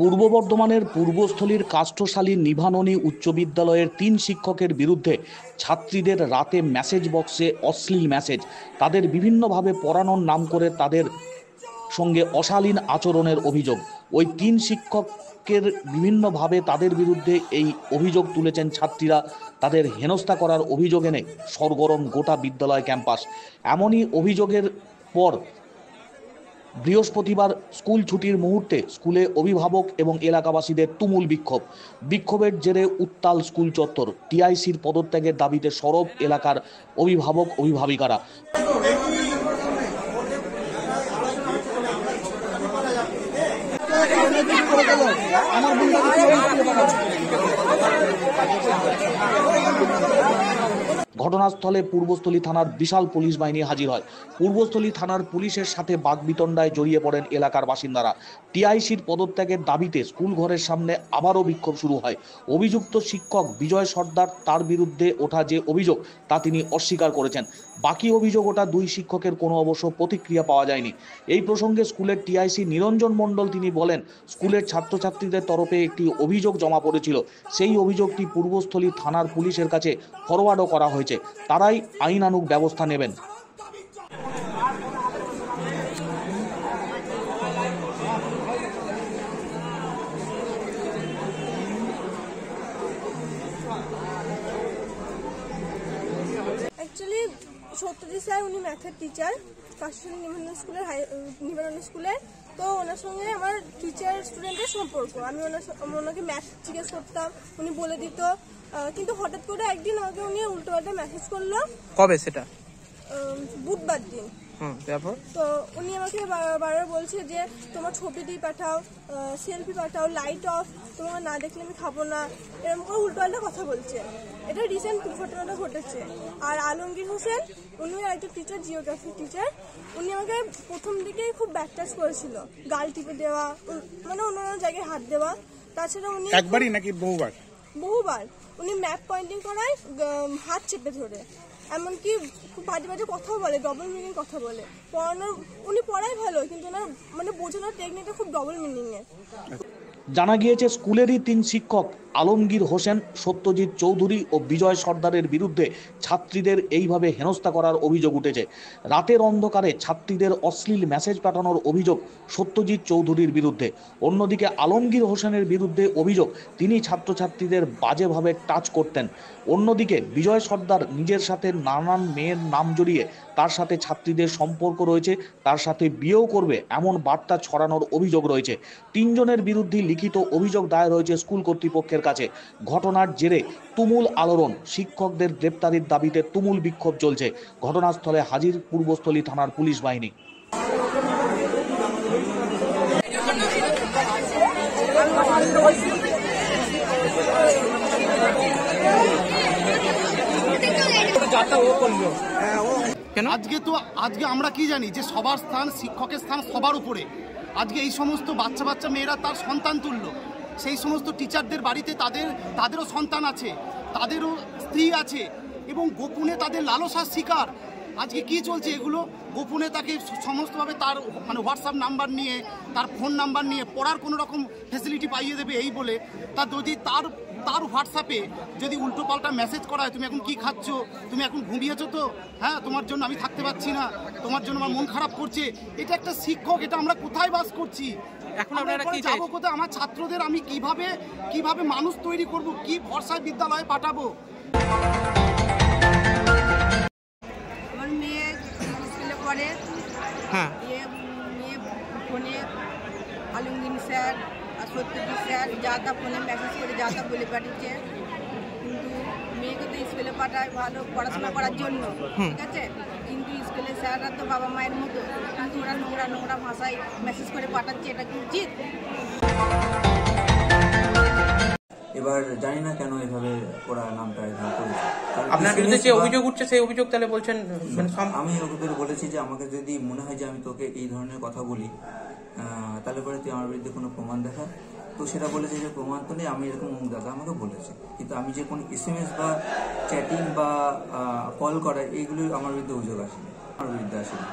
পূর্ব বর্ধমানের পূর্বস্থলীর কাষ্ঠশালী নিভাননী উচ্চ বিদ্যালয়ের ৩ শিক্ষকের বিরুদ্ধে ছাত্রীদের রাতে মেসেজ বক্সে অশ্লীল মেসেজ, তাদের বিভিন্নভাবে পড়ানোর নাম করে তাদের সঙ্গে অশালীন আচরণের অভিযোগ। ওই ৩ শিক্ষকের বিভিন্নভাবে তাদের বিরুদ্ধে এই অভিযোগ তুলেছেন ছাত্রীরা। তাদের হেনস্থা করার অভিযোগ এনে সরগরম গোটা বিদ্যালয় ক্যাম্পাস। এমনই অভিযোগের পর বৃহস্পতিবার স্কুল ছুটির মুহূর্তে স্কুলে অভিভাবক এবং এলাকাবাসীদের তুমুল বিক্ষোভের জেরে উত্তাল স্কুল চত্বর। টিআইসির পদত্যাগের দাবিতে সরব এলাকার অভিভাবক অভিভাবিকারা। ঘটনাস্থলে পূর্বস্থলী থানার বিশাল পুলিশ বাহিনী হাজির হয়। পূর্বস্থলী থানার পুলিশের সাথে বাগবিতণ্ডায় জড়িয়ে পড়েন এলাকার বাসিন্দারা। টিআইসির পদত্যাগের দাবিতে স্কুল ঘরের সামনে আবারও বিক্ষোভ শুরু হয়। অভিযুক্ত শিক্ষক বিজয় সর্দার, তার বিরুদ্ধে ওঠা যে অভিযোগ তা তিনি অস্বীকার করেছেন। বাকি অভিযোগ ওঠা 2 শিক্ষকের কোনো অবশ্য প্রতিক্রিয়া পাওয়া যায়নি। এই প্রসঙ্গে স্কুলের টিআইসি নিরঞ্জন মণ্ডল তিনি বলেন, স্কুলের ছাত্রছাত্রীদের তরফে একটি অভিযোগ জমা পড়েছিল। সেই অভিযোগটি পূর্বস্থলী থানার পুলিশের কাছে ফরওয়ার্ডও করা হয়েছে। তারাই আইনানুগ ব্যবস্থা নেবেন। অ্যাকচুয়ালি সত্যজিৎ স্যার উনি ম্যাথের টিচার, কাশিনী নিবারণী স্কুলের। তো ওনার সঙ্গে আমার টিচার স্টুডেন্টের সম্পর্ক। আমি ওনাকে ম্যাথ জিজ্ঞেস করতাম, উনি বলে দিত। কিন্তু হঠাৎ করে একদিন আমাকে উনি উল্টোপাল্টা মেসেজ করলো। কবে সেটা? বুধবার দিন। তো উনি আমাকে বারবার বলছে যে তোমার ছবি দিয়ে পাঠাও, সেলফি পাঠাও, লাইট অফ, তোমাকে না দেখলে আমি খাবো না, এরকম করে উল্টোপাল্টা কথা বলছে। এটা রিসেন্ট ঘটনাটা ঘটেছে। আর আলমগীর হোসেন, উনিও একটা টিচার, জিওগ্রাফি টিচার। উনি আমাকে প্রথম দিকে খুব ব্যাকটাচ করেছিল, গাল টিপে দেওয়া, মানে অন্য জায়গায় হাত দেওয়া। তাছাড়া উনি একবারই নাকি বহুবার উনি ম্যাপ পয়েন্টিং করায়, হাত চেপে ধরে, এমনকি খুব বাজে বাজে কথাও বলে, ডবল মিনিং কথা বলে। পড়ানোর উনি পড়াই ভালো, কিন্তু ওনার মানে বোঝানোর টেকনিকটা খুব ডবল মিনিং এর। জানা গিয়েছে স্কুলেরই 3 শিক্ষক আলমগীর হোসেন, সত্যজিৎ চৌধুরী ও বিজয় সর্দারের বিরুদ্ধে ছাত্রীদের এইভাবে হেনস্থা করার অভিযোগ উঠেছে। রাতের অন্ধকারে ছাত্রীদের অশ্লীল মেসেজ পাঠানোর অভিযোগ সত্যজিৎ চৌধুরীর বিরুদ্ধে। অন্যদিকে আলমগীর হোসেনের বিরুদ্ধে অভিযোগ তিনি ছাত্রছাত্রীদের বাজেভাবে টাচ করতেন। অন্যদিকে বিজয় সর্দার নিজের সাথে নানান মেয়ের নাম জড়িয়ে তার সাথে ছাত্রীদের সম্পর্ক রয়েছে, তার সাথে বিয়েও করবে এমন বার্তা ছড়ানোর অভিযোগ রয়েছে। 3 জনের বিরুদ্ধে লিখিত অভিযোগ দায়ের হয়েছে স্কুল কর্তৃপক্ষের কাছে। ঘটনার জেরে তুমুল আলোড়ন, শিক্ষকদের গ্রেপ্তারির দাবিতে তুমুল বিক্ষোভ চলছে। ঘটনাস্থলে হাজির পূর্বস্থলী থানার পুলিশ বাহিনী। আজকে আমরা কি জানি যে সবার স্থান, শিক্ষকের স্থান সবার উপরে। আজকে এই সমস্ত বাচ্চা মেয়েরা তার সন্তান তুল্য। সেই সমস্ত টিচারদের বাড়িতে তাদেরও সন্তান আছে, তাদেরও স্ত্রী আছে, এবং গোপনে তাদের লালসার শিকার। আজকে কি চলছে এগুলো? গোপনে তাকে সমস্তভাবে তার মানে হোয়াটসঅ্যাপ নাম্বার নিয়ে, তার ফোন নাম্বার নিয়ে পড়ার কোনো রকম ফ্যাসিলিটি পাইয়ে দেবে এই বলে। তা যদি তার হোয়াটসঅ্যাপে যদি উল্টো পাল্টা মেসেজ করা হয়, তুমি এখন কি খাচ্ছ, তুমি এখন ঘুমিয়েছো তো, হ্যাঁ তোমার জন্য আমি থাকতে পারছি না, তোমার জন্য আমার মন খারাপ করছে। এটা একটা শিক্ষক, এটা আমরা কোথায় বাস করছি? এখন আপনারা কি যাবো কোথায়? আমার ছাত্রদের আমি কিভাবে মানুষ তৈরি করব, কি ভরসায় বিদ্যালয়ে পাঠাবো? আমার মেয়ে স্কুলে পড়ে, মেয়ে ফোনে আলমগীর স্যার আর সত্যজিৎ স্যার যা তা ফোনে মেসেজ করে যা তা বলে পাঠিয়েছে। কিন্তু মেয়েকে তো স্কুলে পাঠায় ভালো পড়াশোনা করার জন্য, ঠিক আছে, কিন্তু স্কুলের স্যাররা তো বাবা মায়ের মতো, কিন্তু ওরা নোংরা ভাষায় মেসেজ করে পাঠাচ্ছে। এটা কি উচিত? এবার জানি না কেন এভাবে ওরা নামটা করেছে। আপনার বিরুদ্ধে যে অভিযোগ উঠছে সেই অভিযোগ তাহলে বলছেন? আমি ওকে বলেছি যে আমাকে যদি মনে হয় যে আমি তোকে এই ধরনের কথা বলি, তাহলে পরে তুই আমার বিরুদ্ধে কোনো প্রমাণ দেখা। তো সেটা বলেছে যে প্রমাণ তো নেই, আমি এরকম মুখ দেখা আমাকে বলেছে, কিন্তু আমি যে কোনো SMS বা চ্যাটিং বা কল করা এইগুলো আমার বিরুদ্ধে অভিযোগ আসেনি, আমার বিরুদ্ধে আসেনি।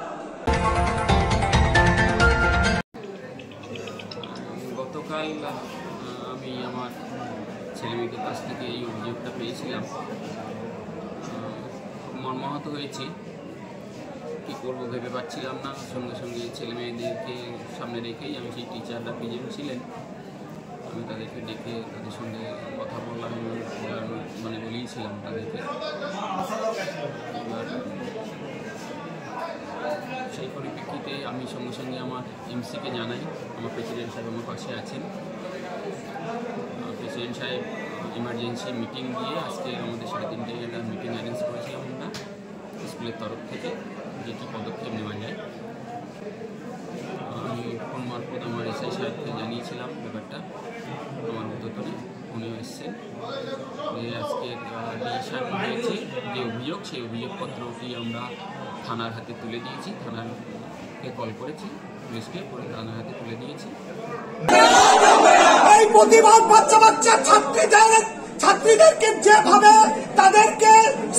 গতকাল গতকাল আমি আমার ছেলেমেয়েদের কাছ থেকে এই অভিযোগটা পেয়েছিলাম। মর্মাহত হয়েছি, কী করবো ভেবে পাচ্ছিলাম না। সঙ্গে সঙ্গে ছেলেমেয়েদেরকে সামনে রেখেই আমি সেই টিচাররা প্রেজেন্ট ছিলেন, আমি তাদেরকে ডেকে তাদের সঙ্গে কথা বললাম, বলিয়েছিলাম তাদেরকে। এবার সেই পরিপ্রেক্ষিতে আমি সঙ্গে সঙ্গে আমার এমসিকে জানাই। আমার প্রেসিডেন্ট সাহেব আমার পাশে আছেন। প্রেসিডেন্ট সাহেব ইমার্জেন্সি মিটিং দিয়ে আজকে আমাদের 3:30টায় একটা মিটিং অ্যারেঞ্জ করেছিলাম আমরা স্কুলের তরফ থেকে, যে কী পদক্ষেপ নেওয়া যায়। আমি ফোন মারফত আমার এসআই সাহেবকে জানিয়েছিলাম ব্যাপারটা, আমার উদ্যোতনে উনিও এসছেন। আজকে ডিএ সাহেব হয়েছে যে অভিযোগ, সেই অভিযোগপত্রটি আমরা থানার হাতে তুলে দিয়েছি। থানাকে কল করেছি, পুলিশকে পরে থানার হাতে তুলে দিয়েছি। এই প্রতিবাদ বাচ্চা ছাত্রীদেরকে যেভাবে তাদেরকে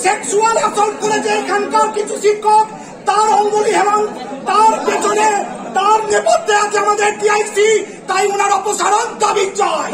সেক্সুয়াল অ্যাসল্ট করেছে এখানকার কিছু শিক্ষক, তার অঙ্গুলি এবং তার পেছনে তার নেপথ্যে আছে আমাদের টিআইসি, তাই ওনার অপসারণ দাবি চাই।